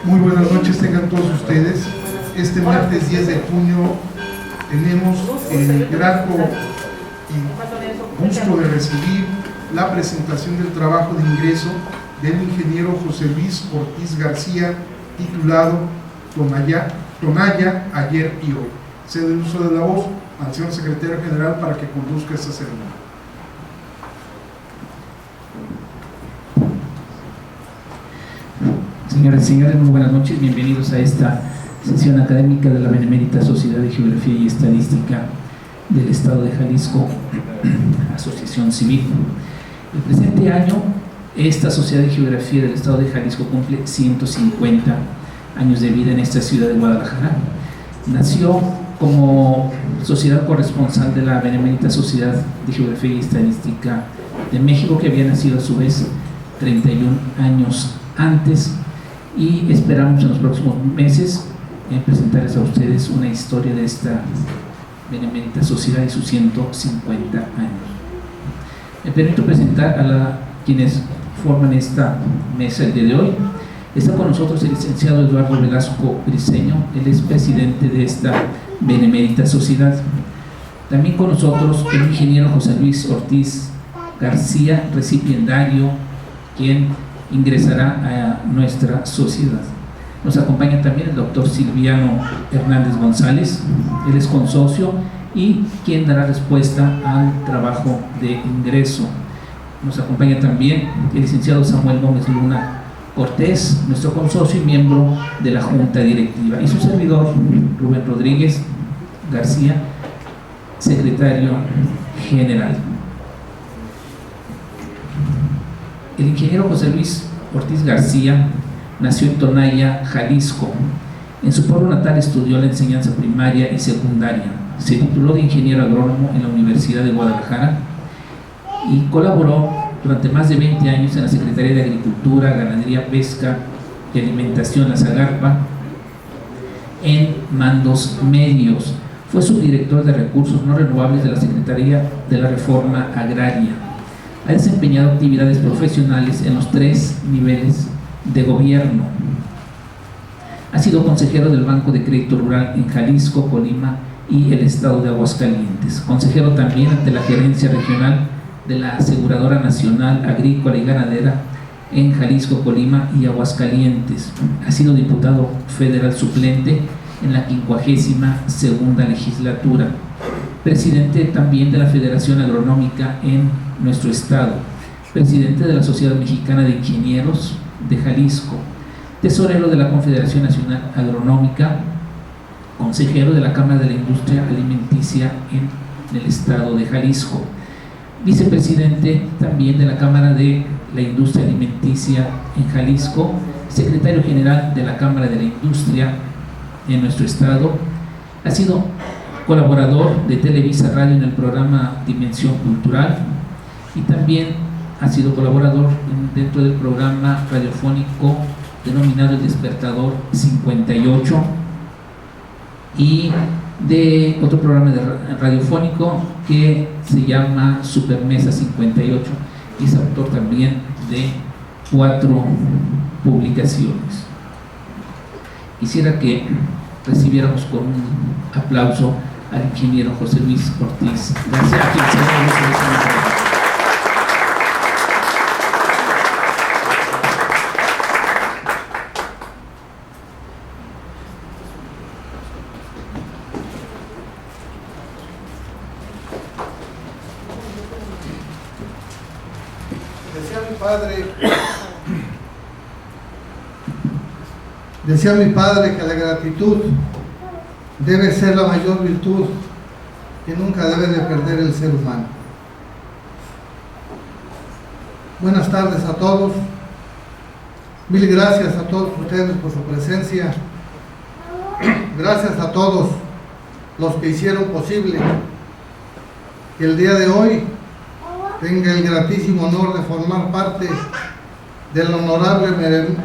Muy buenas noches tengan todos ustedes. Este martes 10 de junio tenemos el grato y gusto de recibir la presentación del trabajo de ingreso del ingeniero José Luis Ortiz García, titulado Tonaya, ayer y hoy. Cedo el uso de la voz al señor secretario general para que conduzca esta ceremonia. Señoras y señores, muy buenas noches, bienvenidos a esta sesión académica de la Benemérita Sociedad de Geografía y Estadística del Estado de Jalisco, Asociación Civil. El presente año, esta Sociedad de Geografía del Estado de Jalisco cumple 150 años de vida en esta ciudad de Guadalajara. Nació como sociedad corresponsal de la Benemérita Sociedad de Geografía y Estadística de México, que había nacido a su vez 31 años antes, y esperamos en los próximos meses presentarles a ustedes una historia de esta Benemérita Sociedad y sus 150 años. Me permito presentar a quienes forman esta mesa el día de hoy. Está con nosotros el licenciado Eduardo Velasco Briceño, él es presidente de esta Benemérita Sociedad. También con nosotros el ingeniero José Luis Ortiz García, recipiendario, quien ingresará a nuestra sociedad. Nos acompaña también el doctor Silviano Hernández González, él es consocio y quien dará respuesta al trabajo de ingreso. Nos acompaña también el licenciado Samuel Gómez Luna Cortés, nuestro consocio y miembro de la Junta Directiva, y su servidor Rubén Rodríguez García, secretario general. El ingeniero José Luis Ortiz García nació en Tonaya, Jalisco. En su pueblo natal estudió la enseñanza primaria y secundaria. Se tituló de ingeniero agrónomo en la Universidad de Guadalajara y colaboró durante más de 20 años en la Secretaría de Agricultura, Ganadería, Pesca y Alimentación, la Zagarpa, en mandos medios. Fue subdirector de Recursos No Renovables de la Secretaría de la Reforma Agraria. Ha desempeñado actividades profesionales en los 3 niveles de gobierno. Ha sido consejero del Banco de Crédito Rural en Jalisco, Colima y el estado de Aguascalientes. Consejero también ante la Gerencia Regional de la Aseguradora Nacional Agrícola y Ganadera en Jalisco, Colima y Aguascalientes. Ha sido diputado federal suplente en la 52ª legislatura. Presidente también de la Federación Agronómica en nuestro estado, presidente de la Sociedad Mexicana de Ingenieros de Jalisco, tesorero de la Confederación Nacional Agronómica, consejero de la Cámara de la Industria Alimenticia en el estado de Jalisco, vicepresidente también de la Cámara de la Industria Alimenticia en Jalisco, secretario general de la Cámara de la Industria en nuestro estado. Ha sido colaborador de Televisa Radio en el programa Dimensión Cultural y también ha sido colaborador dentro del programa radiofónico denominado El Despertador 58 y de otro programa radiofónico que se llama Supermesa 58 y es autor también de 4 publicaciones. Quisiera que recibiéramos con un aplauso al ingeniero José Luis Ortiz García, a quien se Decía mi padre que la gratitud debe ser la mayor virtud que nunca debe de perder el ser humano. Buenas tardes a todos. Mil gracias a todos ustedes por su presencia. Gracias a todos los que hicieron posible que el día de hoy tenga el gratísimo honor de formar parte de la honorable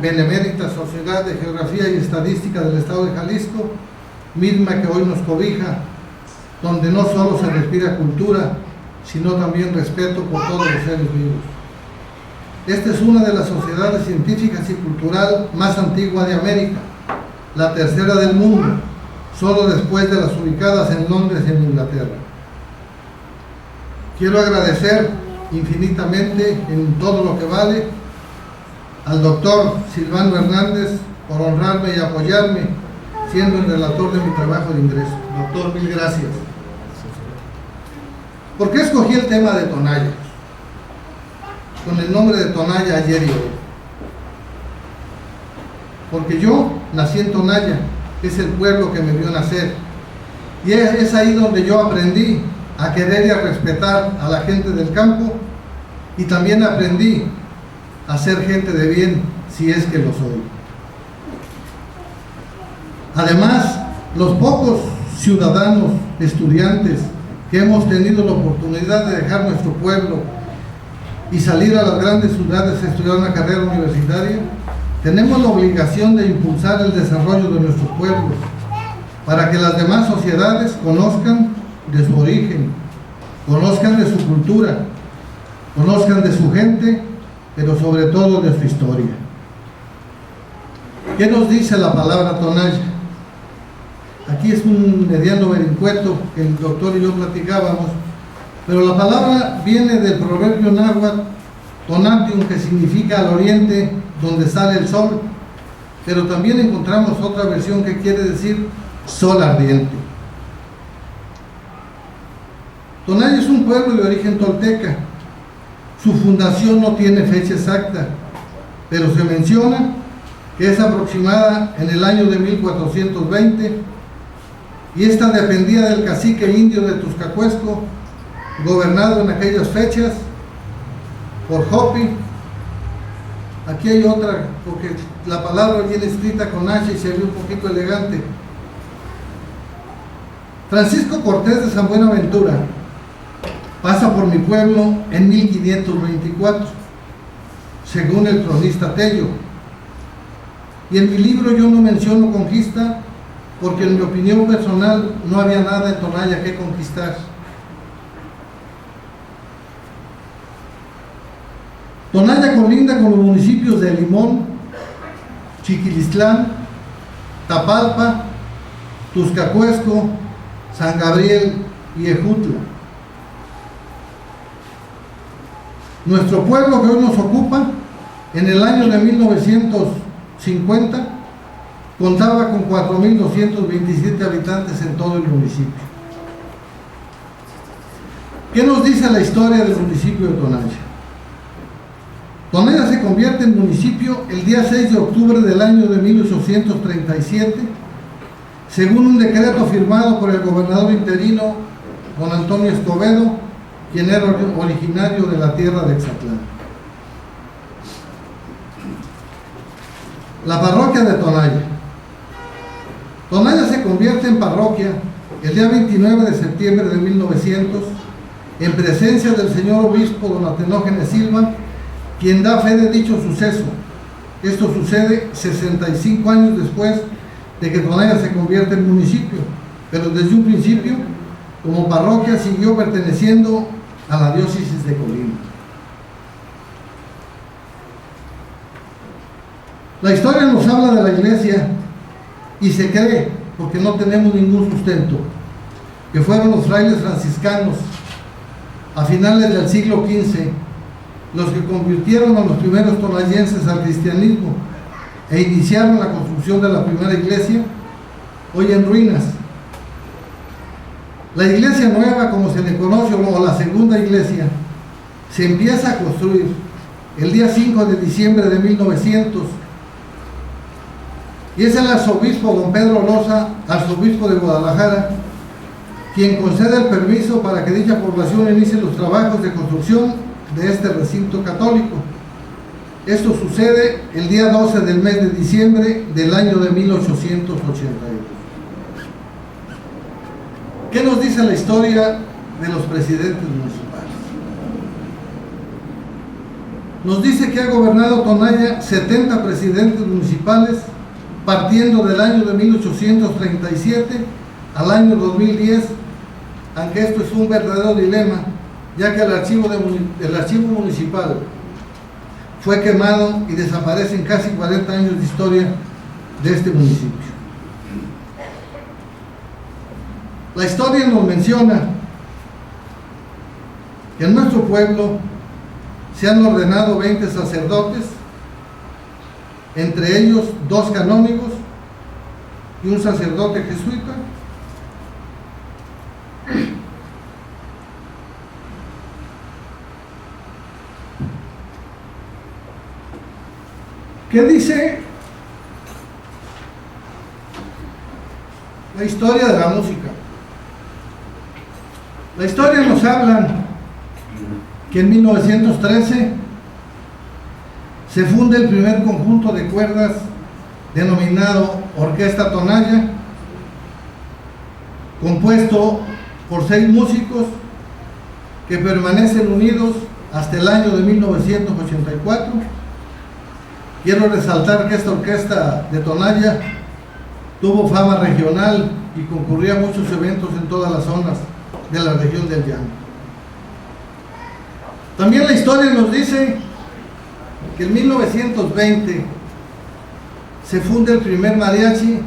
Benemérita Sociedad de Geografía y Estadística del Estado de Jalisco, misma que hoy nos cobija, donde no solo se respira cultura, sino también respeto por todos los seres vivos. Esta es una de las sociedades científicas y cultural más antiguas de América, la tercera del mundo, solo después de las ubicadas en Londres y en Inglaterra. Quiero agradecer infinitamente, en todo lo que vale, al doctor Silvano Hernández por honrarme y apoyarme, siendo el relator de mi trabajo de ingreso. Doctor, mil gracias. ¿Por qué escogí el tema de Tonaya? Con el nombre de Tonaya ayer y hoy. Porque yo nací en Tonaya, es el pueblo que me vio nacer. Y es ahí donde yo aprendí a querer y a respetar a la gente del campo, y también aprendí a ser gente de bien, si es que lo soy. Además, los pocos ciudadanos, estudiantes, que hemos tenido la oportunidad de dejar nuestro pueblo y salir a las grandes ciudades a estudiar una carrera universitaria, tenemos la obligación de impulsar el desarrollo de nuestros pueblos, para que las demás sociedades conozcan de su origen, conozcan de su cultura, conozcan de su gente, pero sobre todo de su historia. ¿Qué nos dice la palabra Tonaya? Aquí es un mediano vericueto que el doctor y yo platicábamos, pero la palabra viene del proverbio náhuatl Tonatiuh, que significa al oriente, donde sale el sol, pero también encontramos otra versión que quiere decir sol ardiente. Tonaya es un pueblo de origen tolteca. Su fundación no tiene fecha exacta, pero se menciona que es aproximada en el año de 1420, y esta dependía del cacique indio de Tuscacuesco, gobernado en aquellas fechas por Hopi. Aquí hay otra, porque la palabra viene escrita con H y se ve un poquito elegante. Francisco Cortés de San Buenaventura pasa por mi pueblo en 1524, según el cronista Tello. Y en mi libro yo no menciono conquista, porque en mi opinión personal no había nada en Tonaya que conquistar. Tonaya colinda con los municipios de Limón, Chiquilistlán, Tapalpa, Tuscacuesco, San Gabriel y Ejutla. Nuestro pueblo que hoy nos ocupa, en el año de 1950, contaba con 4.227 habitantes en todo el municipio. ¿Qué nos dice la historia del municipio de Tonaya? Tonaya se convierte en municipio el día 6 de octubre del año de 1837, según un decreto firmado por el gobernador interino don Antonio Escobedo, quien era originario de la tierra de Exatlán. La parroquia de Tonaya. Tonaya se convierte en parroquia el día 29 de septiembre de 1900, en presencia del señor obispo don Atenógenes Silva, quien da fe de dicho suceso. Esto sucede 65 años después de que Tonaya se convierte en municipio, pero desde un principio, como parroquia, siguió perteneciendo a la diócesis de Colima. La historia nos habla de la iglesia, y se cree, porque no tenemos ningún sustento, que fueron los frailes franciscanos a finales del siglo XV los que convirtieron a los primeros tonayenses al cristianismo e iniciaron la construcción de la primera iglesia, hoy en ruinas. La iglesia nueva, como se le conoce, o la segunda iglesia, se empieza a construir el día 5 de diciembre de 1900, y es el arzobispo don Pedro Loza, arzobispo de Guadalajara, quien concede el permiso para que dicha población inicie los trabajos de construcción de este recinto católico. Esto sucede el día 12 del mes de diciembre del año de 1882. ¿Qué nos dice la historia de los presidentes municipales? Nos dice que ha gobernado Tonaya 70 presidentes municipales, partiendo del año de 1837 al año 2010, aunque esto es un verdadero dilema, ya que el archivo municipal fue quemado y desaparecen casi 40 años de historia de este municipio. La historia nos menciona que en nuestro pueblo se han ordenado 20 sacerdotes, entre ellos 2 canónigos y un sacerdote jesuita. ¿Qué dice la historia de la música? La historia nos habla que en 1913 se funda el primer conjunto de cuerdas denominado Orquesta Tonalla, compuesto por 6 músicos que permanecen unidos hasta el año de 1984. Quiero resaltar que esta orquesta de Tonalla tuvo fama regional y concurría a muchos eventos en todas las zonas de la región del Llano. También la historia nos dice que en 1920 se funda el primer mariachi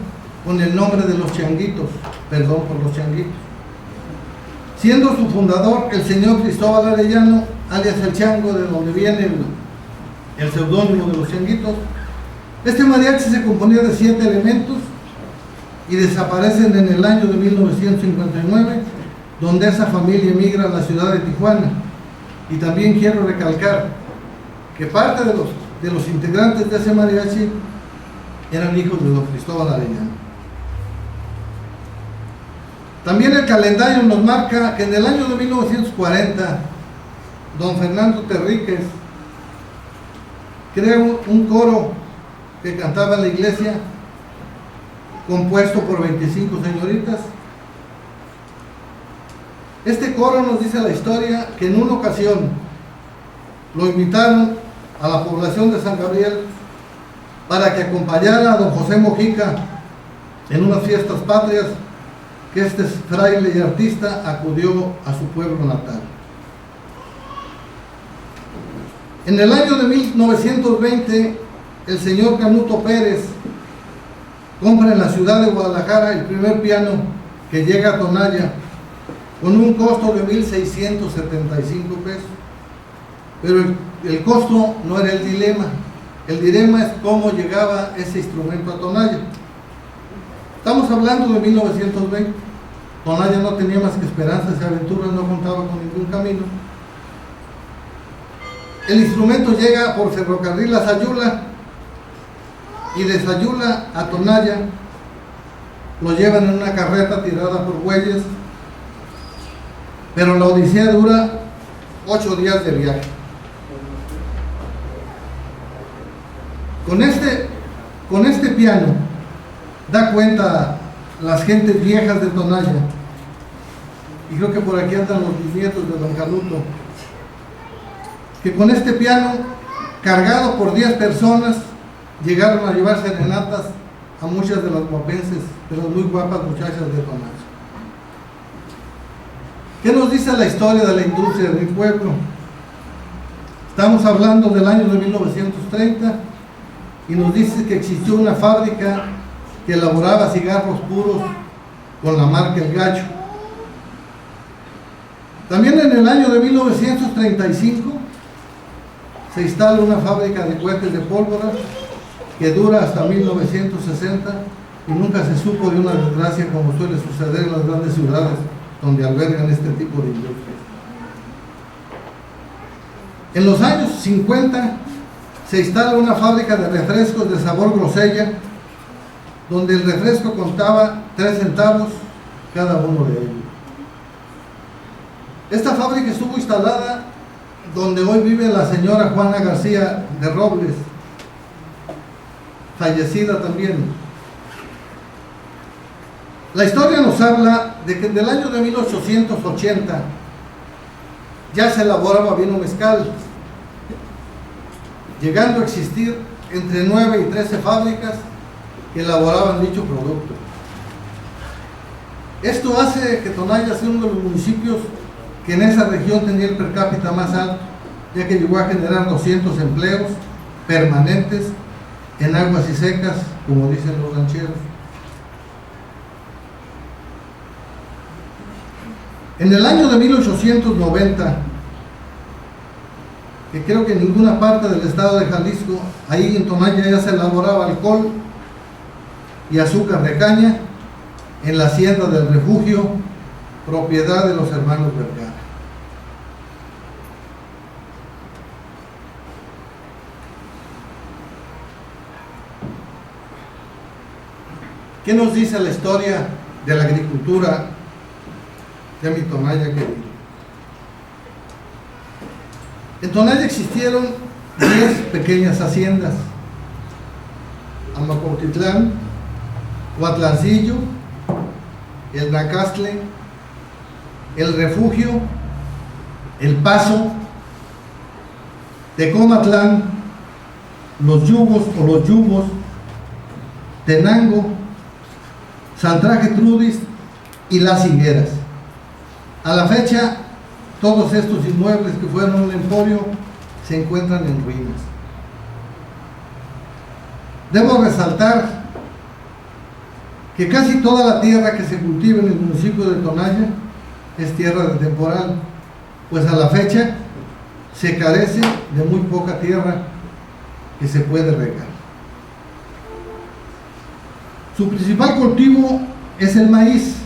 con el nombre de Los Changuitos, perdón por Los Changuitos, siendo su fundador el señor Cristóbal Arellano, alias El Chango, de donde viene el seudónimo de Los Changuitos. Este mariachi se componía de 7 elementos y desaparecen en el año de 1959, donde esa familia emigra a la ciudad de Tijuana. Y también quiero recalcar que parte de los integrantes de ese mariachi eran hijos de don Cristóbal Arellano. También el calendario nos marca que en el año de 1940 don Fernando Terríquez crea un coro que cantaba en la iglesia, compuesto por 25 señoritas. Este coro, nos dice la historia, que en una ocasión lo invitaron a la población de San Gabriel para que acompañara a don José Mojica en unas fiestas patrias, que este fraile y artista acudió a su pueblo natal. En el año de 1920, el señor Canuto Pérez compra en la ciudad de Guadalajara el primer piano que llega a Tonalla, con un costo de 1,675 pesos. Pero el costo no era el dilema. El dilema es cómo llegaba ese instrumento a Tonalla. Estamos hablando de 1920. Tonalla no tenía más que esperanzas y aventuras, no contaba con ningún camino. El instrumento llega por ferrocarril a Sayula, y de Sayula a Tonalla lo llevan en una carreta tirada por bueyes, pero la odisea dura 8 días de viaje. Con este piano da cuenta las gentes viejas de Tonalla, y creo que por aquí andan los bisnietos de don Canuto, que con este piano, cargado por 10 personas, llegaron a llevar serenatas a muchas de las guapenses, de las muy guapas muchachas de Tonalla. ¿Qué nos dice la historia de la industria de mi pueblo? Estamos hablando del año de 1930 y nos dice que existió una fábrica que elaboraba cigarros puros con la marca El Gacho. También en el año de 1935 se instala una fábrica de cohetes de pólvora que dura hasta 1960 y nunca se supo de una desgracia como suele suceder en las grandes ciudades donde albergan este tipo de industrias. En los años 50 se instala una fábrica de refrescos de sabor grosella, donde el refresco contaba 3 centavos cada uno de ellos. Esta fábrica estuvo instalada donde hoy vive la señora Juana García de Robles, fallecida también. La historia nos habla de que en el año de 1880 ya se elaboraba vino mezcal, llegando a existir entre 9 y 13 fábricas que elaboraban dicho producto. Esto hace que Tonalla sea uno de los municipios que en esa región tenía el per cápita más alto, ya que llegó a generar 200 empleos permanentes en aguas y secas, como dicen los rancheros. En el año de 1890, que creo que en ninguna parte del estado de Jalisco, ahí en Tonaya ya se elaboraba alcohol y azúcar de caña en la hacienda del Refugio, propiedad de los hermanos Vergara. ¿Qué nos dice la historia de la agricultura de mi Tonaya querido? En Tonaya existieron 10 pequeñas haciendas: Amacuautitlán, Huatlancillo, el Nacastle, el Refugio, el Paso, Tecomatlán, los Yugos o los Yugos, Tenango, Santa Gertrudis y Las Higueras. A la fecha, todos estos inmuebles que fueron un emporio se encuentran en ruinas. Debo resaltar que casi toda la tierra que se cultiva en el municipio de Tonaya es tierra de temporal, pues a la fecha se carece de muy poca tierra que se puede regar. Su principal cultivo es el maíz,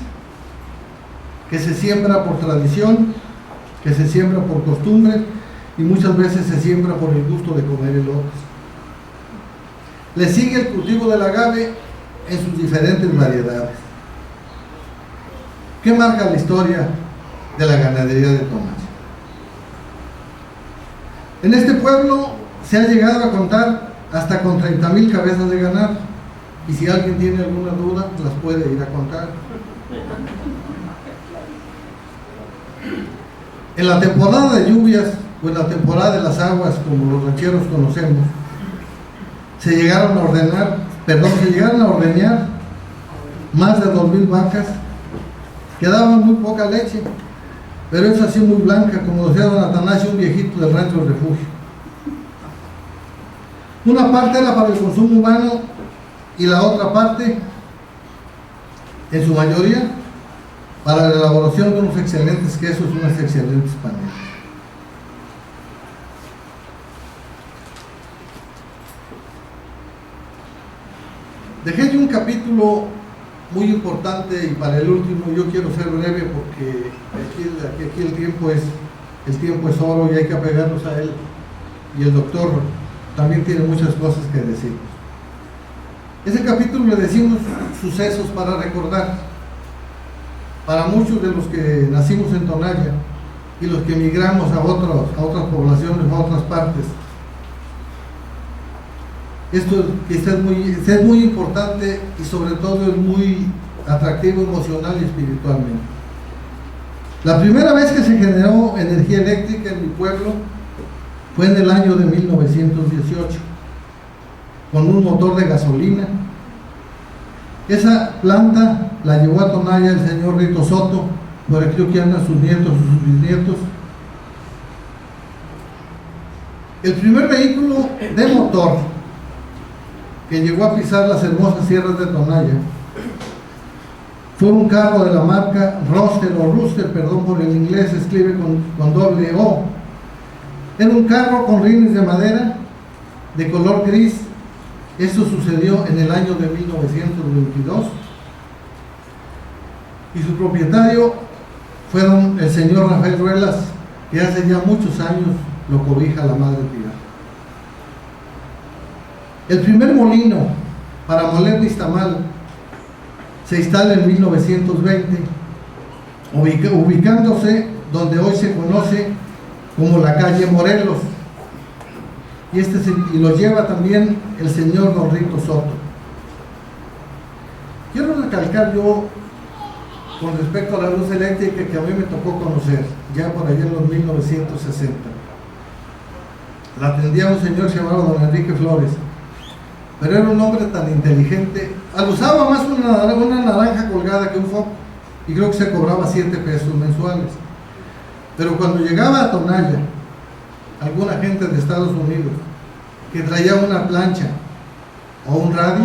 que se siembra por tradición, que se siembra por costumbre y muchas veces se siembra por el gusto de comer elotes. Le sigue el cultivo del agave en sus diferentes variedades. ¿Qué marca la historia de la ganadería de Tonaya? En este pueblo se ha llegado a contar hasta con 30,000 cabezas de ganado, y si alguien tiene alguna duda las puede ir a contar. En la temporada de lluvias o en la temporada de las aguas, como los rancheros conocemos, se llegaron a ordeñar más de 2,000 vacas que daban muy poca leche, pero es así muy blanca, como decía don Atanasio, un viejito del rancho del Refugio. Una parte era para el consumo humano y la otra parte, en su mayoría, para la elaboración de unos excelentes quesos y unas excelentes panelas. Dejé yo un capítulo muy importante, y para el último yo quiero ser breve porque aquí el tiempo es oro y hay que apegarnos a él, y el doctor también tiene muchas cosas que decir. Ese capítulo le decimos sucesos para recordar. Para muchos de los que nacimos en Tonaya y los que emigramos a otras poblaciones, a otras partes, esto es muy importante y sobre todo es muy atractivo emocional y espiritualmente. La primera vez que se generó energía eléctrica en mi pueblo fue en el año de 1918, con un motor de gasolina. Esa planta la llevó a Tonaya el señor Rito Soto, por aquí creo que andan sus nietos o sus bisnietos. El primer vehículo de motor que llegó a pisar las hermosas sierras de Tonaya fue un carro de la marca Rooster, perdón por el inglés, se escribe con doble O. Era un carro con rines de madera de color gris. Esto sucedió en el año de 1922 y su propietario fue el señor Rafael Ruelas, que hace ya muchos años lo cobija la madre tierra. El primer molino para moler nixtamal se instala en 1920, ubicándose donde hoy se conoce como la calle Morelos, y lo lleva también el señor don Rito Soto. Quiero recalcar yo con respecto a la luz eléctrica que a mí me tocó conocer ya por allá en los 1960. La atendía un señor llamado don Enrique Flores, pero era un hombre tan inteligente. Usaba más una naranja colgada que un foco, y creo que se cobraba 7 pesos mensuales. Pero cuando llegaba a Tonaya alguna gente de Estados Unidos que traía una plancha o un radio,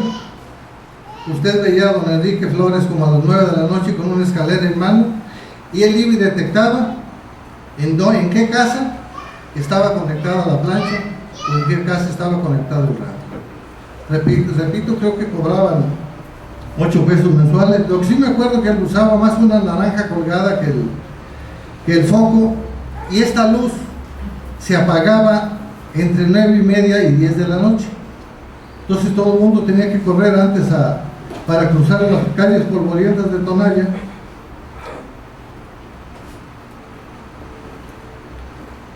usted veía a don Enrique Flores como a las 9 de la noche con una escalera en mano, y él iba y detectaba en qué casa estaba conectada la plancha o en qué casa estaba conectado el radio. Repito, creo que cobraban 8 pesos mensuales. Lo que sí me acuerdo que él usaba más una naranja colgada que el foco, y esta luz se apagaba entre 9:30 y 10 de la noche. Entonces todo el mundo tenía que correr antes para cruzar las calles polvorientas de Tonalla.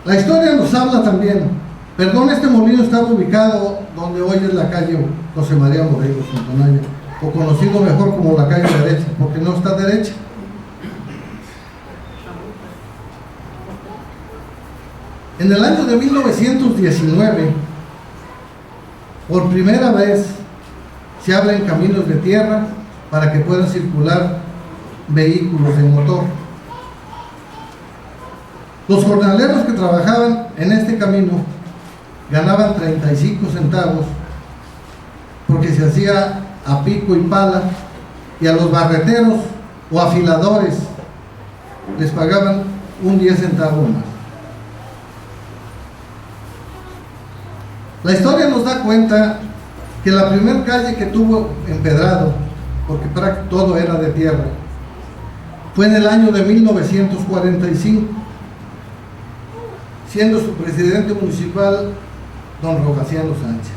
La historia nos habla también, este molino estaba ubicado donde hoy es la calle José María Morelos en Tonalla, o conocido mejor como la calle derecha, porque no está derecha. En el año de 1919, por primera vez, se abren caminos de tierra para que puedan circular vehículos de motor. Los jornaleros que trabajaban en este camino ganaban 35 centavos porque se hacía a pico y pala, y a los barreteros o afiladores les pagaban un 10 centavos más. La historia nos da cuenta que la primera calle que tuvo empedrado, porque todo era de tierra, fue en el año de 1945, siendo su presidente municipal don Rogaciano Sánchez.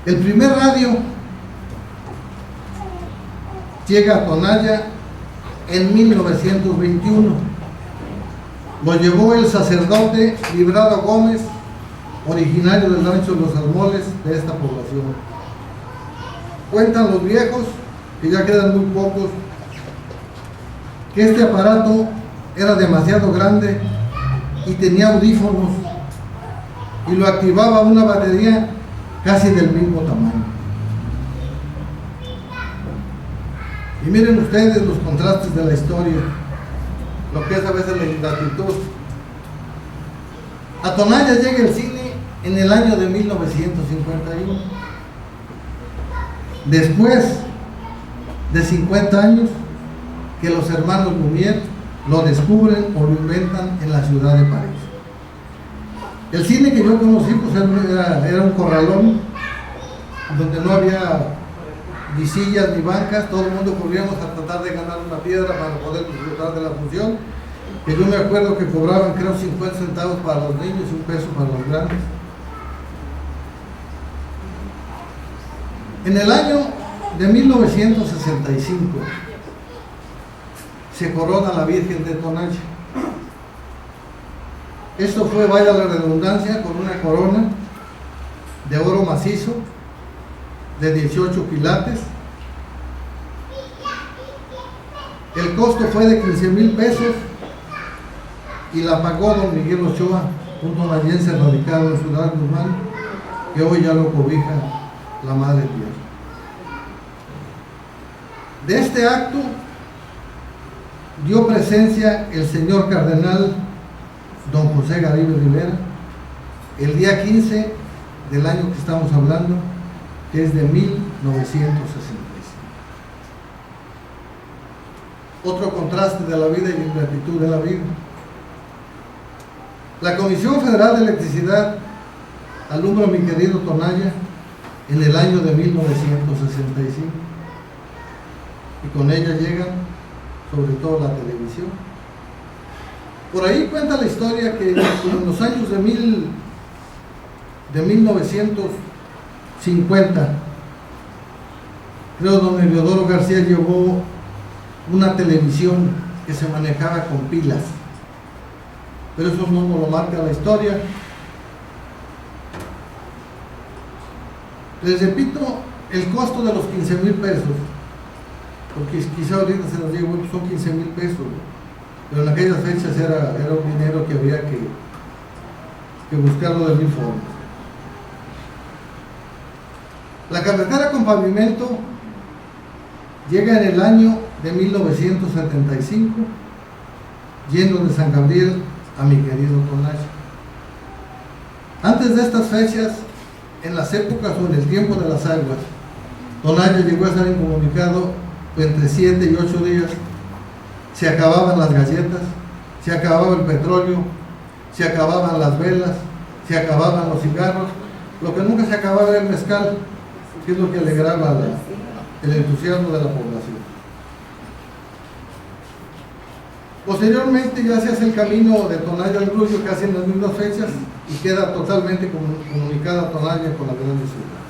El primer radio llega a Tonalla en 1921. Lo llevó el sacerdote Librado Gómez, originario del rancho de los Almoles de esta población. Cuentan los viejos, que ya quedan muy pocos, que este aparato era demasiado grande y tenía audífonos, y lo activaba una batería casi del mismo tamaño. Y miren ustedes los contrastes de la historia, lo que es a veces la ingratitud. A Tonalla llega el cine en el año de 1951. Después de 50 años que los hermanos Lumière lo descubren o lo inventan en la ciudad de París. El cine que yo conocí pues era un corralón donde no había ni sillas ni bancas, todo el mundo corríamos a tratar de ganar una piedra para poder disfrutar de la función, que yo me acuerdo que cobraban creo 50 centavos para los niños y 1 peso para los grandes. En el año de 1965 se corona la Virgen de Tonalla. Esto fue, vaya la redundancia, con una corona de oro macizo de 18 quilates. El costo fue de 15,000 pesos y la pagó don Miguel Ochoa, un tonayense radicado en Ciudad Guzmán, que hoy ya lo cobija la Madre Tierra. De este acto dio presencia el señor cardenal don José Garibay Rivera el día 15 del año que estamos hablando, que es de 1965. Otro contraste de la vida y la ingratitud de la vida. La Comisión Federal de Electricidad alumbra mi querido Tonalla en el año de 1965, y con ella llega sobre todo la televisión. Por ahí cuenta la historia que en los años de 1950, creo don Eliodoro García llevó una televisión que se manejaba con pilas, pero eso no nos lo marca la historia. Les repito, el costo de los 15,000 pesos, porque quizá ahorita se nos diga, bueno, son 15,000 pesos, pero en aquellas fechas era un dinero que había que buscarlo de mil formas. La carretera con pavimento llega en el año de 1975, yendo de San Gabriel a mi querido Tonaya. Antes de estas fechas, en las épocas o en el tiempo de las aguas, Tonaya llegó a estar incomunicado entre 7 y 8 días. Se acababan las galletas, se acababa el petróleo, se acababan las velas, se acababan los cigarros. Lo que nunca se acababa era el mezcal, que es lo que alegraba el entusiasmo de la población. Posteriormente ya se hace el camino de Tonaya al Grullo casi en las mismas fechas y queda totalmente comunicada Tonaya con la grande ciudad.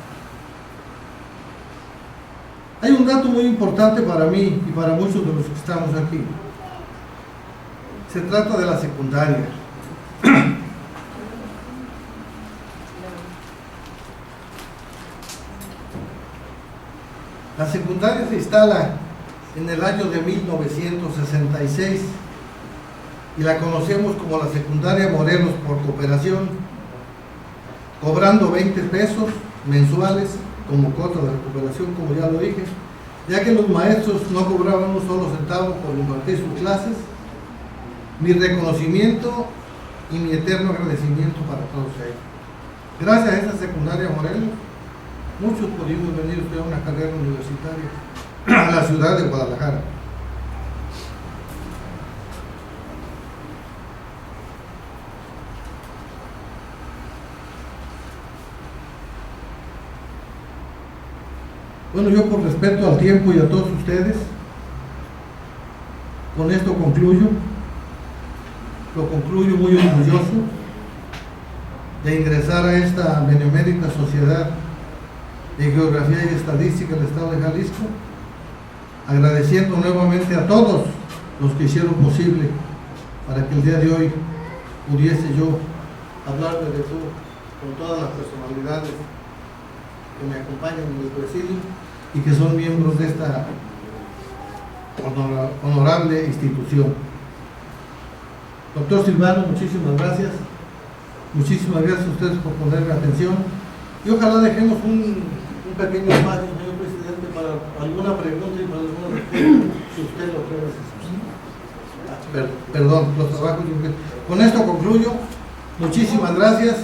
Hay un dato muy importante para mí y para muchos de los que estamos aquí. Se trata de la secundaria. La secundaria se instala en el año de 1966 y la conocemos como la Secundaria Morelos por Cooperación, cobrando 20 pesos mensuales como cuota de recuperación, como ya lo dije, ya que los maestros no cobraban un solo centavo por impartir sus clases. Mi reconocimiento y mi eterno agradecimiento para todos ellos. Gracias a esta secundaria Morelos, muchos pudimos venir a estudiar una carrera universitaria a la ciudad de Guadalajara. Bueno, yo por respeto al tiempo y a todos ustedes, con esto concluyo. Lo concluyo muy orgulloso de ingresar a esta benemérita Sociedad de Geografía y Estadística del Estado de Jalisco, agradeciendo nuevamente a todos los que hicieron posible para que el día de hoy pudiese yo hablarles de tú con todas las personalidades que me acompañan en el presidio y que son miembros de esta honorable institución. Doctor Silvano, muchísimas gracias. Muchísimas gracias a ustedes por ponerme atención. Y ojalá dejemos un pequeño espacio, señor presidente, para alguna pregunta y para alguna respuesta, si usted lo cree necesario. Perdón, los trabajos. Con esto concluyo. Muchísimas gracias.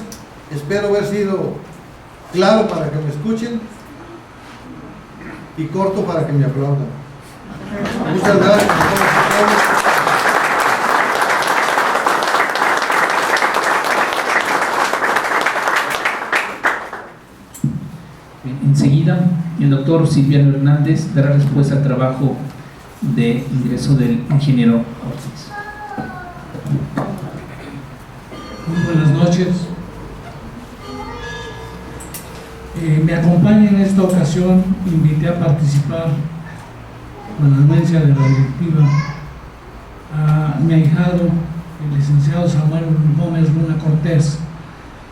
Espero haber sido claro para que me escuchen y corto para que me aplaudan. Muchas gracias. Enseguida, el doctor Silviano Hernández dará respuesta al trabajo de ingreso del ingeniero Ortiz. Muy buenas noches. Me acompaña en esta ocasión, invité a participar con la anuencia de la directiva a mi ahijado, el licenciado Samuel Gómez Luna Cortés,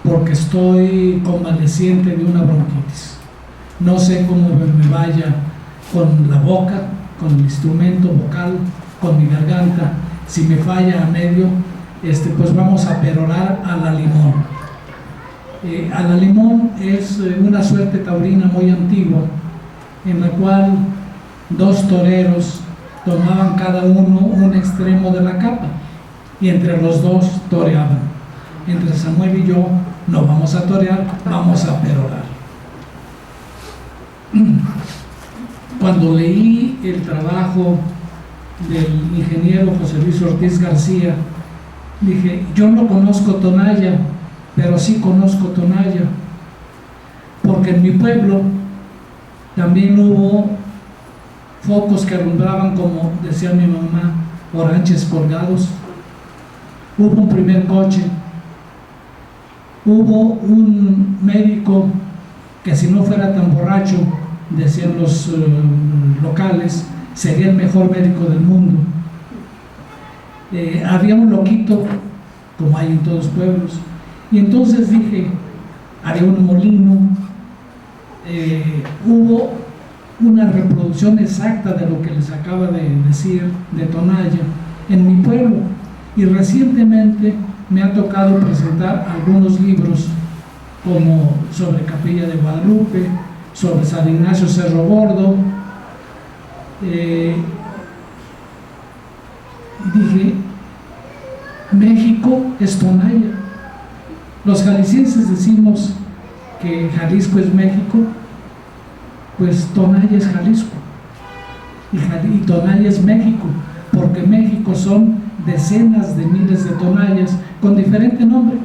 porque estoy convaleciente de una bronquitis. No sé cómo me vaya con la boca, con el instrumento vocal, con mi garganta. Si me falla a medio, pues vamos a perorar a la limón. A la limón es una suerte taurina muy antigua, en la cual dos toreros tomaban cada uno un extremo de la capa y entre los dos toreaban. Entre Samuel y yo no vamos a torear, vamos a perorar. Cuando leí el trabajo del ingeniero José Luis Ortiz García, dije, yo no conozco Tonaya, pero sí conozco Tonaya, porque en mi pueblo también hubo focos que alumbraban, como decía mi mamá, oranches colgados. Hubo un primer coche, hubo un médico que si no fuera tan borracho, decían los locales, sería el mejor médico del mundo. Había un loquito, como hay en todos los pueblos, y entonces dije, haré un molino. Hubo una reproducción exacta de lo que les acaba de decir de Tonaya en mi pueblo, y recientemente me ha tocado presentar algunos libros, como sobre Capilla de Guadalupe, sobre San Ignacio Cerro Gordo. Y dije, México es Tonaya. Los jaliscienses decimos que Jalisco es México, pues Tonaya es Jalisco y Tonaya es México, porque México son decenas de miles de Tonayas con diferente nombre.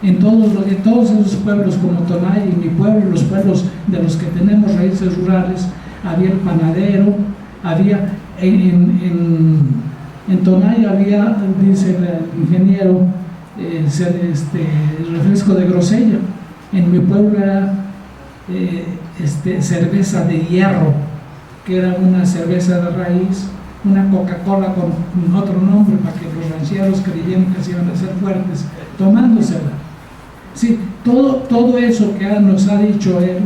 En todos esos pueblos como Tonaya y mi pueblo, los pueblos de los que tenemos raíces rurales, había el panadero, había en Tonaya había, dice el ingeniero, refresco de grosella. En mi pueblo era cerveza de hierro, que era una cerveza de raíz, una Coca-Cola con otro nombre para que los rancheros creyeran que se iban a ser fuertes tomándosela. Sí, todo eso que nos ha dicho él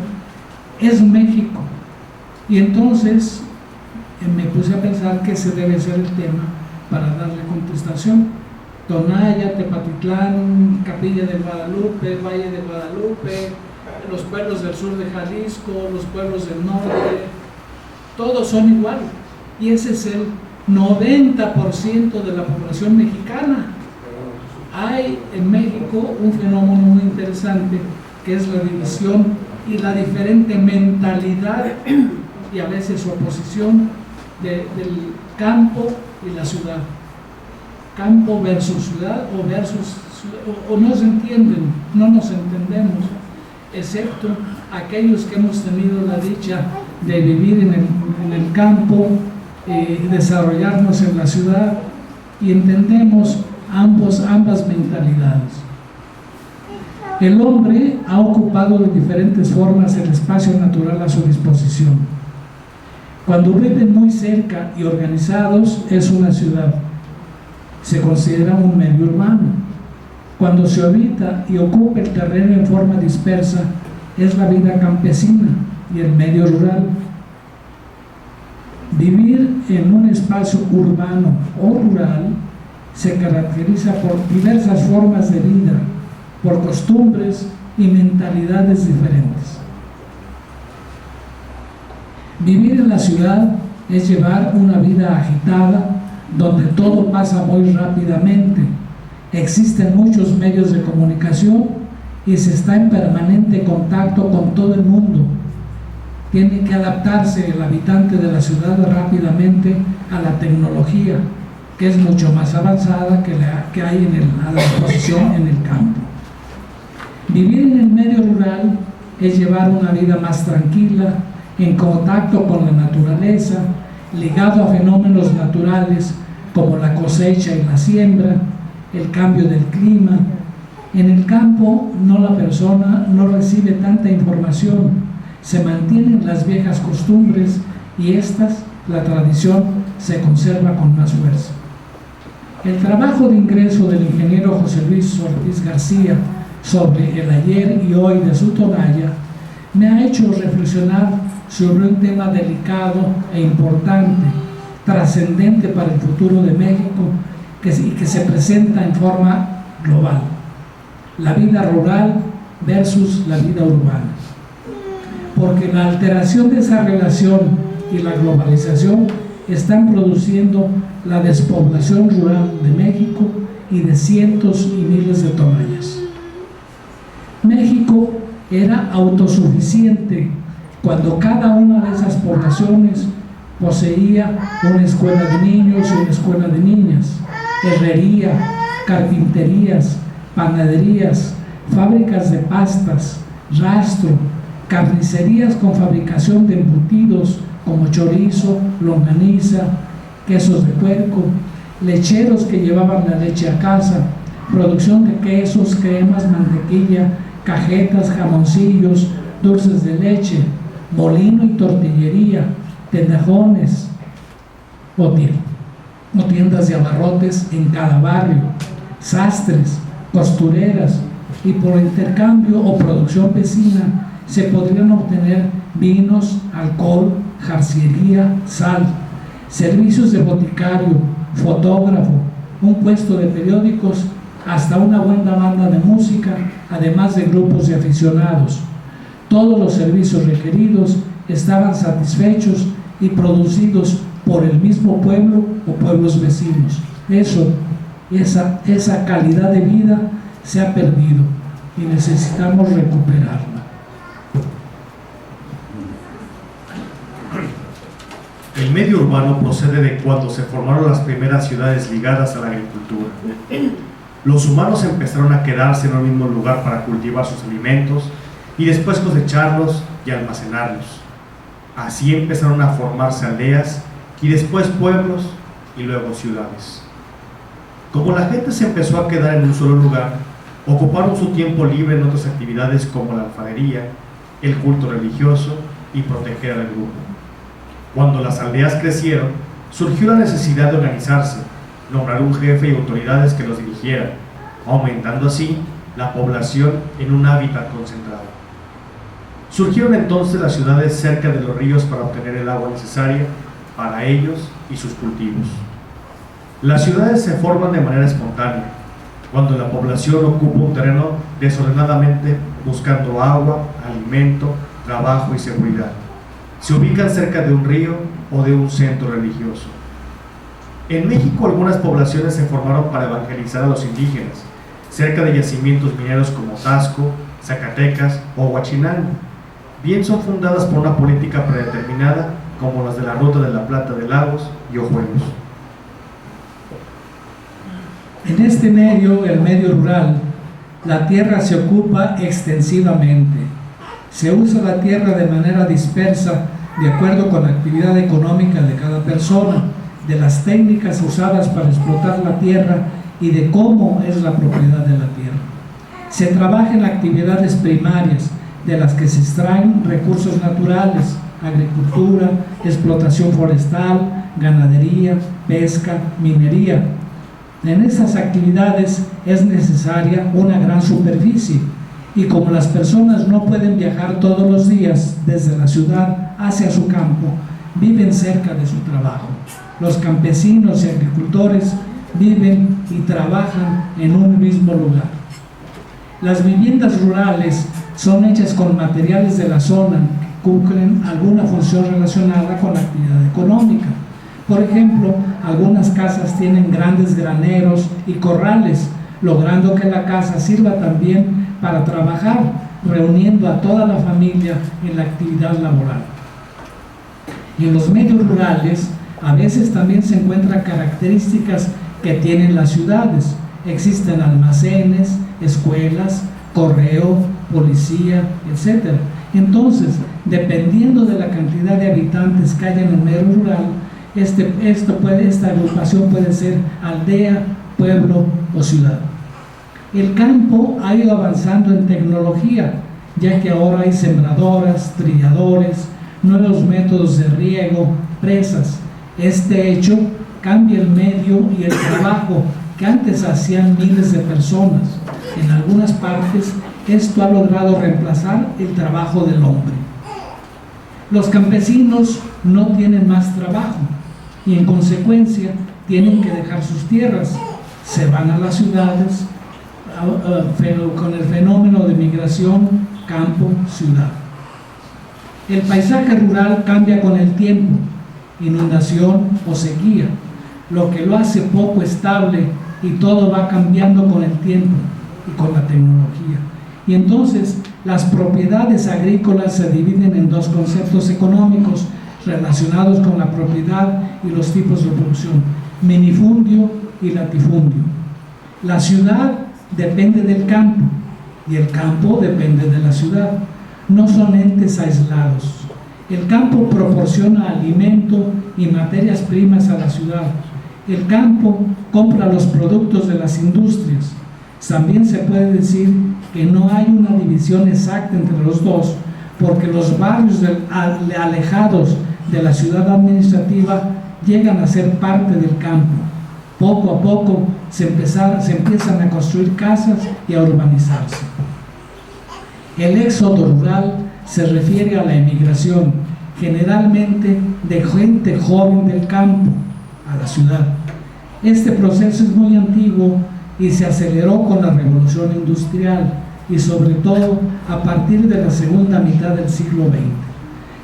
es México. Y entonces me puse a pensar que ese debe ser el tema para darle contestación. Tonaya, Tepatitlán, Capilla de Guadalupe, Valle de Guadalupe, los pueblos del sur de Jalisco, los pueblos del norte, todos son iguales. Y ese es el 90% de la población mexicana. Hay en México un fenómeno muy interesante que es la división y la diferente mentalidad y a veces oposición del campo y la ciudad. Campo versus ciudad o no se entienden, no nos entendemos, excepto aquellos que hemos tenido la dicha de vivir en el campo, desarrollarnos en la ciudad y entendemos ambas mentalidades. El hombre ha ocupado de diferentes formas el espacio natural a su disposición. Cuando viven muy cerca y organizados es una ciudad, se considera un medio urbano. Cuando se habita y ocupa el terreno en forma dispersa es la vida campesina y el medio rural. Vivir en un espacio urbano o rural se caracteriza por diversas formas de vida, por costumbres y mentalidades diferentes. Vivir en la ciudad es llevar una vida agitada, donde todo pasa muy rápidamente. Existen muchos medios de comunicación y se está en permanente contacto con todo el mundo. Tiene que adaptarse el habitante de la ciudad rápidamente a la tecnología, que es mucho más avanzada que la que hay a la disposición en el campo. Vivir en el medio rural es llevar una vida más tranquila, en contacto con la naturaleza, ligado a fenómenos naturales como la cosecha y la siembra, el cambio del clima. En el campo la persona no recibe tanta información, se mantienen las viejas costumbres y la tradición se conserva con más fuerza. El trabajo de ingreso del ingeniero José Luis Ortiz García sobre el ayer y hoy de su Tonaya me ha hecho reflexionar sobre un tema delicado e importante, trascendente para el futuro de México y que se presenta en forma global: la vida rural versus la vida urbana. Porque la alteración de esa relación y la globalización están produciendo la despoblación rural de México y de cientos y miles de Tonayas. México era autosuficiente cuando cada una de esas poblaciones poseía una escuela de niños y una escuela de niñas, herrería, carpinterías, panaderías, fábricas de pastas, rastro, carnicerías con fabricación de embutidos como chorizo, longaniza, quesos de puerco, lecheros que llevaban la leche a casa, producción de quesos, cremas, mantequilla, cajetas, jamoncillos, dulces de leche, molino y tortillería, tendajones o tiendas de abarrotes en cada barrio, sastres, costureras, y por intercambio o producción vecina se podrían obtener vinos, alcohol, jarciería, sal, servicios de boticario, fotógrafo, un puesto de periódicos, hasta una buena banda de música, además de grupos de aficionados. Todos los servicios requeridos estaban satisfechos y producidos por el mismo pueblo o pueblos vecinos. Eso esa calidad de vida se ha perdido y necesitamos recuperarla. El medio urbano procede de cuando se formaron las primeras ciudades ligadas a la agricultura. Los humanos empezaron a quedarse en un mismo lugar para cultivar sus alimentos y después cosecharlos y almacenarlos. Así empezaron a formarse aldeas y después pueblos y luego ciudades. Como la gente se empezó a quedar en un solo lugar, ocuparon su tiempo libre en otras actividades como la alfarería, el culto religioso y proteger al grupo. Cuando las aldeas crecieron, surgió la necesidad de organizarse, nombrar un jefe y autoridades que los dirigieran, aumentando así la población en un hábitat concentrado. Surgieron entonces las ciudades cerca de los ríos para obtener el agua necesaria para ellos y sus cultivos. Las ciudades se forman de manera espontánea, cuando la población ocupa un terreno desordenadamente buscando agua, alimento, trabajo y seguridad. Se ubican cerca de un río o de un centro religioso. En México algunas poblaciones se formaron para evangelizar a los indígenas, cerca de yacimientos mineros como Taxco, Zacatecas o Huachinango. Bien son fundadas por una política predeterminada como las de la Ruta de la Plata de Lagos y Ojuelos. En este medio, el medio rural, la tierra se ocupa extensivamente. Se usa la tierra de manera dispersa de acuerdo con la actividad económica de cada persona, de las técnicas usadas para explotar la tierra y de cómo es la propiedad de la tierra. Se trabaja en actividades primarias de las que se extraen recursos naturales, agricultura, explotación forestal, ganadería, pesca, minería. En esas actividades es necesaria una gran superficie y como las personas no pueden viajar todos los días desde la ciudad hacia su campo, viven cerca de su trabajo. Los campesinos y agricultores viven y trabajan en un mismo lugar. Las viviendas rurales son hechas con materiales de la zona que cumplen alguna función relacionada con la actividad económica. Por ejemplo, algunas casas tienen grandes graneros y corrales, logrando que la casa sirva también para trabajar, reuniendo a toda la familia en la actividad laboral. Y en los medios rurales, a veces también se encuentran características que tienen las ciudades. Existen almacenes, escuelas, correo, policía, etc. Entonces, dependiendo de la cantidad de habitantes que haya en el medio rural, esta agrupación puede ser aldea, pueblo o ciudad. El campo ha ido avanzando en tecnología, ya que ahora hay sembradoras, trilladores, nuevos métodos de riego, presas. Este hecho cambia el medio y el trabajo que antes hacían miles de personas. En algunas partes, esto ha logrado reemplazar el trabajo del hombre. Los campesinos no tienen más trabajo y en consecuencia tienen que dejar sus tierras. Se van a las ciudades con el fenómeno de migración campo-ciudad. El paisaje rural cambia con el tiempo, inundación o sequía, lo que lo hace poco estable y todo va cambiando con el tiempo y con la tecnología. Y entonces las propiedades agrícolas se dividen en dos conceptos económicos relacionados con la propiedad y los tipos de producción: minifundio y latifundio. La ciudad depende del campo y el campo depende de la ciudad. No son entes aislados. El campo proporciona alimento y materias primas a la ciudad. El campo compra los productos de las industrias. También se puede decir que no hay una división exacta entre los dos, porque los barrios alejados de la ciudad administrativa llegan a ser parte del campo. Poco a poco se empiezan a construir casas y a urbanizarse. El éxodo rural se refiere a la emigración, generalmente de gente joven del campo a la ciudad. Este proceso es muy antiguo y se aceleró con la revolución industrial y sobre todo a partir de la segunda mitad del siglo XX.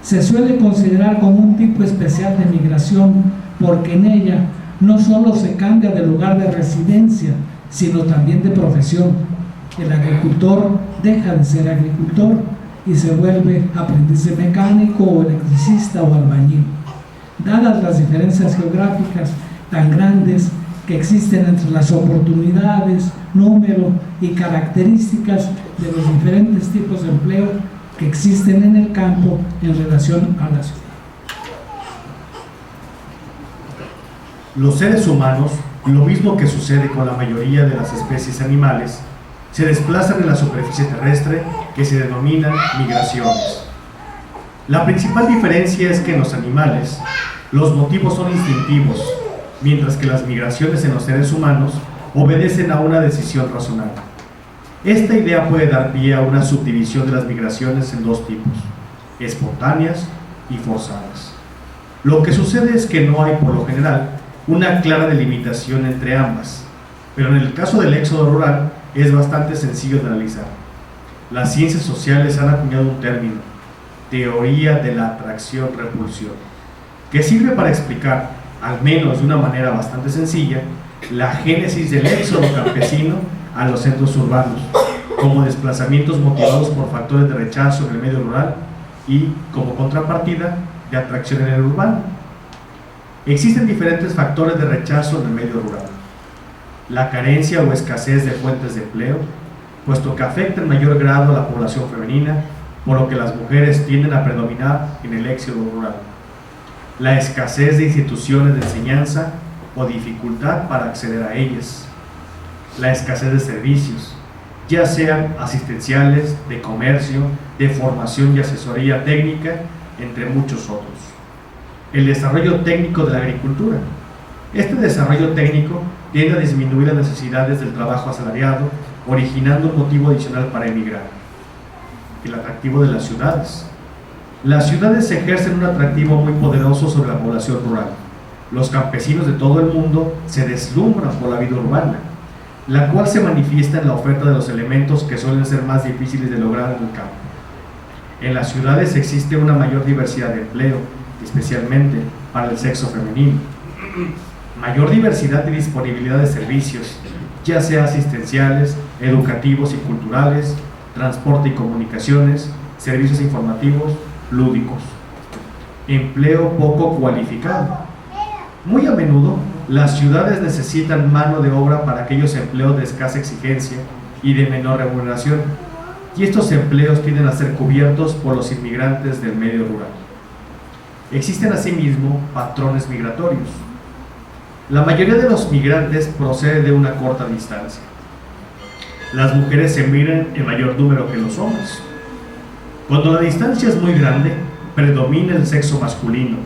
Se suele considerar como un tipo especial de migración porque en ella no solo se cambia de lugar de residencia, sino también de profesión. El agricultor deja de ser agricultor y se vuelve aprendiz de mecánico o electricista o albañil. Dadas las diferencias geográficas tan grandes que existen entre las oportunidades, número y características de los diferentes tipos de empleo que existen en el campo en relación a la ciudad. Los seres humanos, lo mismo que sucede con la mayoría de las especies animales, se desplazan en la superficie terrestre, que se denominan migraciones. La principal diferencia es que en los animales los motivos son instintivos, mientras que las migraciones en los seres humanos obedecen a una decisión racional. Esta idea puede dar pie a una subdivisión de las migraciones en dos tipos: espontáneas y forzadas. Lo que sucede es que no hay, por lo general, una clara delimitación entre ambas, pero en el caso del éxodo rural es bastante sencillo de analizar. Las ciencias sociales han acuñado un término, teoría de la atracción-repulsión, que sirve para explicar, al menos de una manera bastante sencilla, la génesis del éxodo campesino a los centros urbanos, como desplazamientos motivados por factores de rechazo en el medio rural y, como contrapartida, de atracción en el urbano. Existen diferentes factores de rechazo en el medio rural: la carencia o escasez de fuentes de empleo, puesto que afecta en mayor grado a la población femenina, por lo que las mujeres tienden a predominar en el éxodo rural; la escasez de instituciones de enseñanza o dificultad para acceder a ellas; la escasez de servicios, ya sean asistenciales, de comercio, de formación y asesoría técnica, entre muchos otros; el desarrollo técnico de la agricultura. Este desarrollo técnico tiende a disminuir las necesidades del trabajo asalariado, originando un motivo adicional para emigrar. El atractivo de las ciudades. Las ciudades ejercen un atractivo muy poderoso sobre la población rural. Los campesinos de todo el mundo se deslumbran por la vida urbana, la cual se manifiesta en la oferta de los elementos que suelen ser más difíciles de lograr en el campo. En las ciudades existe una mayor diversidad de empleo, especialmente para el sexo femenino, mayor diversidad de disponibilidad de servicios, ya sea asistenciales, educativos y culturales, transporte y comunicaciones, servicios informativos, lúdicos. Empleo poco cualificado. Muy a menudo, las ciudades necesitan mano de obra para aquellos empleos de escasa exigencia y de menor remuneración, y estos empleos tienden a ser cubiertos por los inmigrantes del medio rural. Existen asimismo patrones migratorios. La mayoría de los migrantes procede de una corta distancia. Las mujeres emigran en mayor número que los hombres. Cuando la distancia es muy grande, predomina el sexo masculino.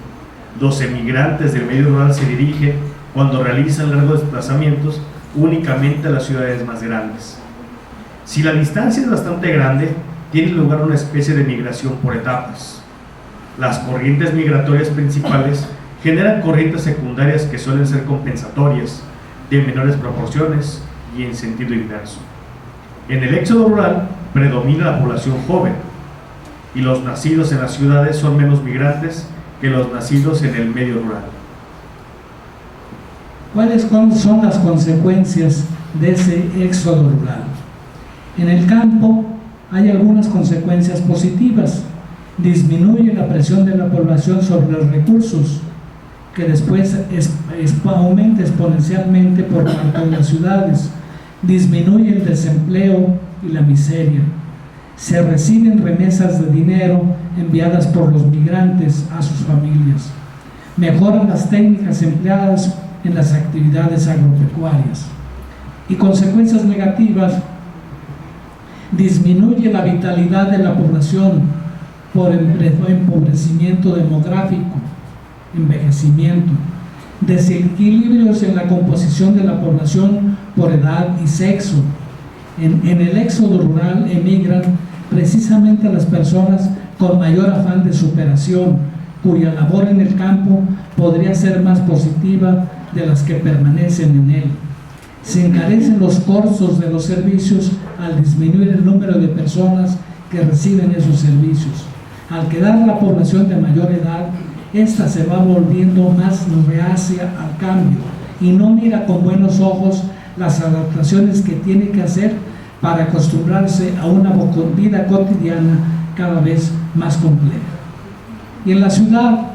Los emigrantes del medio rural se dirigen, cuando realizan largos desplazamientos, únicamente a las ciudades más grandes. Si la distancia es bastante grande, tiene lugar una especie de migración por etapas. Las corrientes migratorias principales generan corrientes secundarias que suelen ser compensatorias, de menores proporciones y en sentido inverso. En el éxodo rural predomina la población joven, y los nacidos en las ciudades son menos migrantes que los nacidos en el medio rural. ¿Cuáles son las consecuencias de ese éxodo rural? En el campo hay algunas consecuencias positivas. Disminuye la presión de la población sobre los recursos, que después aumenta exponencialmente por parte de las ciudades. Disminuye el desempleo y la miseria. Se reciben remesas de dinero enviadas por los migrantes a sus familias. Mejoran las técnicas empleadas en las actividades agropecuarias. Y consecuencias negativas: disminuye la vitalidad de la población por empobrecimiento demográfico, envejecimiento, desequilibrios en la composición de la población por edad y sexo. En el éxodo rural emigran precisamente las personas con mayor afán de superación, cuya labor en el campo podría ser más positiva de las que permanecen en él. Se encarecen los costos de los servicios al disminuir el número de personas que reciben esos servicios. Al quedar la población de mayor edad, esta se va volviendo más reacia al cambio, y no mira con buenos ojos las adaptaciones que tiene que hacer para acostumbrarse a una vida cotidiana cada vez más compleja. Y en la ciudad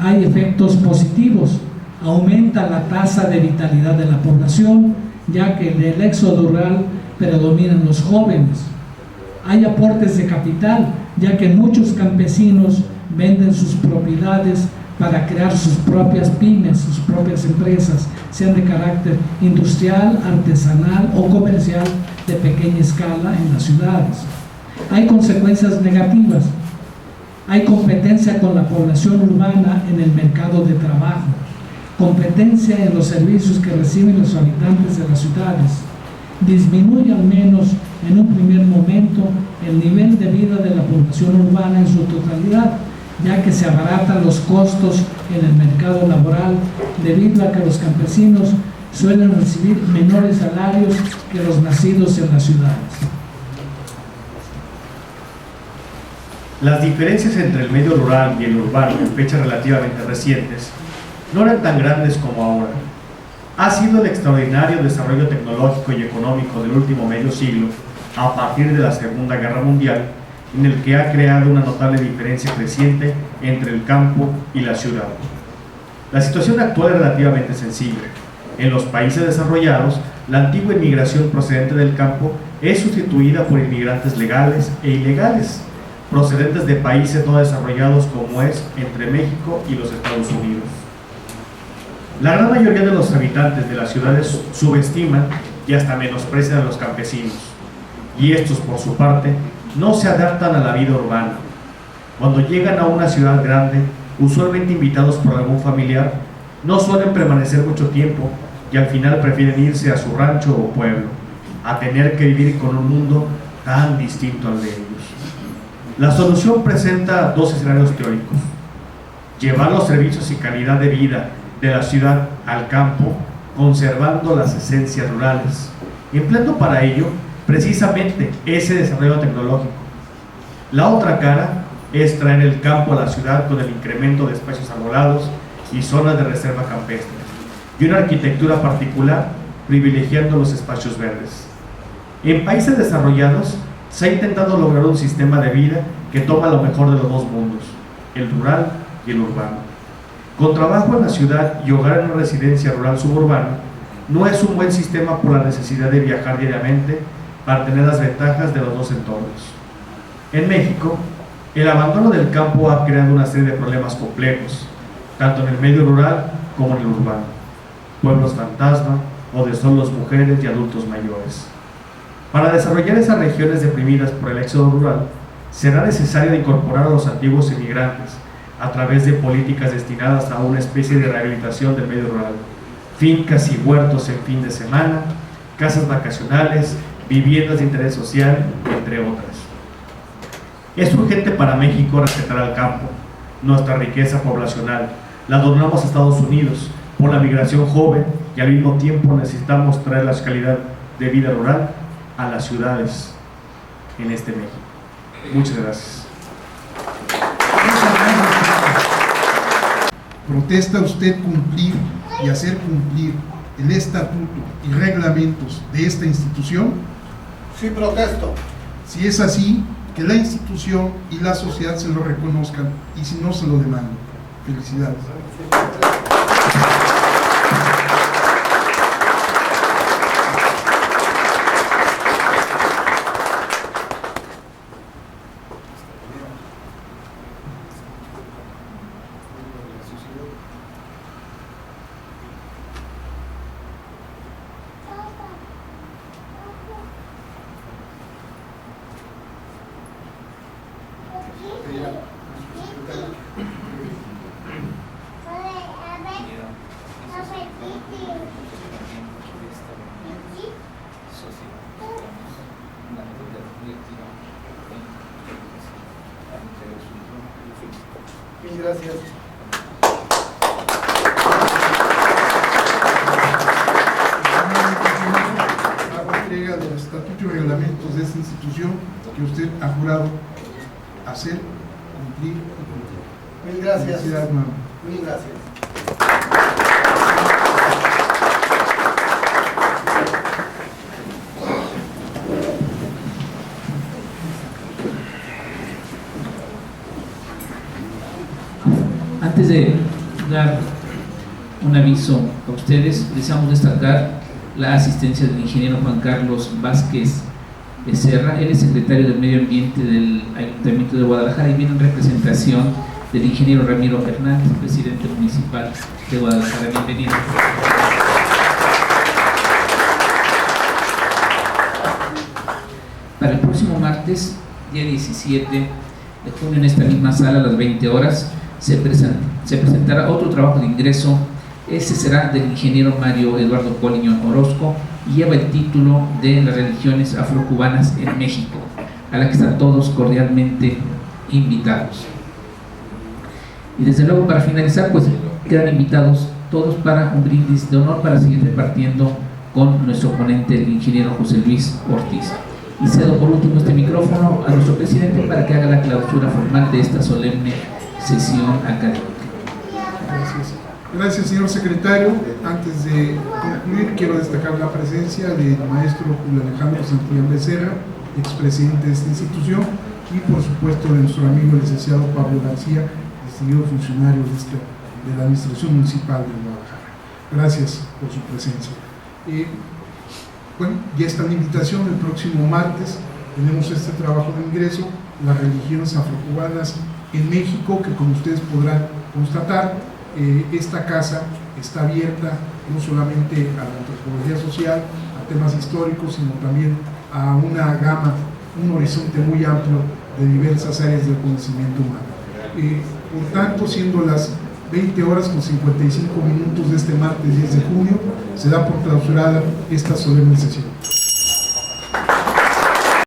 hay efectos positivos. Aumenta la tasa de vitalidad de la población, ya que en el éxodo rural predominan los jóvenes. Hay aportes de capital, ya que muchos campesinos venden sus propiedades para crear sus propias pymes, sus propias empresas, sean de carácter industrial, artesanal o comercial de pequeña escala en las ciudades. Hay consecuencias negativas. Hay competencia con la población urbana en el mercado de trabajo, competencia en los servicios que reciben los habitantes de las ciudades. Disminuye al menos en un primer momento el nivel de vida de la población urbana en su totalidad, ya que se abaratan los costos en el mercado laboral debido a que los campesinos suelen recibir menores salarios que los nacidos en las ciudades. Las diferencias entre el medio rural y el urbano en fechas relativamente recientes no eran tan grandes como ahora. Ha sido el extraordinario desarrollo tecnológico y económico del último medio siglo, a partir de la Segunda Guerra Mundial, en el que ha creado una notable diferencia creciente entre el campo y la ciudad. La situación actual es relativamente sencilla. En los países desarrollados, la antigua inmigración procedente del campo es sustituida por inmigrantes legales e ilegales, procedentes de países no desarrollados como es entre México y los Estados Unidos. La gran mayoría de los habitantes de las ciudades subestiman y hasta menosprecian a los campesinos, y estos, por su parte, no se adaptan a la vida urbana. Cuando llegan a una ciudad grande, usualmente invitados por algún familiar, no suelen permanecer mucho tiempo y al final prefieren irse a su rancho o pueblo, a tener que vivir con un mundo tan distinto al de ellos. La solución presenta dos escenarios teóricos: llevar los servicios y calidad de vida de la ciudad al campo, conservando las esencias rurales, empleando para ello precisamente ese desarrollo tecnológico. La otra cara es traer el campo a la ciudad con el incremento de espacios arbolados y zonas de reserva campestre, y una arquitectura particular privilegiando los espacios verdes. En países desarrollados se ha intentado lograr un sistema de vida que toma lo mejor de los dos mundos, el rural y el urbano. Con trabajo en la ciudad y hogar en una residencia rural suburbana, no es un buen sistema por la necesidad de viajar diariamente para tener las ventajas de los dos entornos. En México, el abandono del campo ha creado una serie de problemas complejos, tanto en el medio rural como en el urbano: pueblos fantasma o de solos mujeres y adultos mayores. Para desarrollar esas regiones deprimidas por el éxodo rural, será necesario incorporar a los antiguos inmigrantes a través de políticas destinadas a una especie de rehabilitación del medio rural: fincas y huertos en fin de semana, casas vacacionales, viviendas de interés social, entre otras. Es urgente para México respetar al campo. Nuestra riqueza poblacional la donamos a Estados Unidos por la migración joven, y al mismo tiempo necesitamos traer la calidad de vida rural a las ciudades en este México. Muchas gracias. ¿Protesta usted cumplir y hacer cumplir el estatuto y reglamentos de esta institución? Sí, protesto. Si es así, que la institución y la sociedad se lo reconozcan, y si no, se lo demandan. Felicidades. Gracias. Hago entrega del estatuto y reglamentos de esta institución que usted ha jurado hacer, cumplir y cumplir. Mil gracias. Felicidades, mano. Mil gracias. Antes de dar un aviso a ustedes, deseamos destacar la asistencia del ingeniero Juan Carlos Vázquez Becerra. Él es secretario del Medio Ambiente del Ayuntamiento de Guadalajara y viene en representación del ingeniero Ramiro Hernández, presidente municipal de Guadalajara. Bienvenido. Para el próximo martes, día 17 de junio, en esta misma sala, a las 20 horas, se presentará otro trabajo de ingreso. Ese será del ingeniero Mario Eduardo Poliñón Orozco y lleva el título de Las religiones afrocubanas en México, a la que están todos cordialmente invitados. Y desde luego, para finalizar, pues quedan invitados todos para un brindis de honor para seguir repartiendo con nuestro ponente, el ingeniero José Luis Ortiz. Y cedo por último este micrófono a nuestro presidente para que haga la clausura formal de esta solemne sesión académica. Gracias. Gracias, señor secretario. Antes de concluir, quiero destacar la presencia del maestro Julio Alejandro Santillán Becerra, expresidente de esta institución, y por supuesto de nuestro amigo el licenciado Pablo García, distinguido funcionario de la Administración Municipal de Guadalajara. Gracias por su presencia. Bueno, ya está la invitación. El próximo martes tenemos este trabajo de ingreso, las religiones afrocubanas en México, que como ustedes podrán constatar, esta casa está abierta no solamente a la antropología social, a temas históricos, sino también a una gama, un horizonte muy amplio de diversas áreas del conocimiento humano. Por tanto, siendo las 20 horas con 55 minutos de este martes 10 de junio, se da por clausurada esta solemne sesión.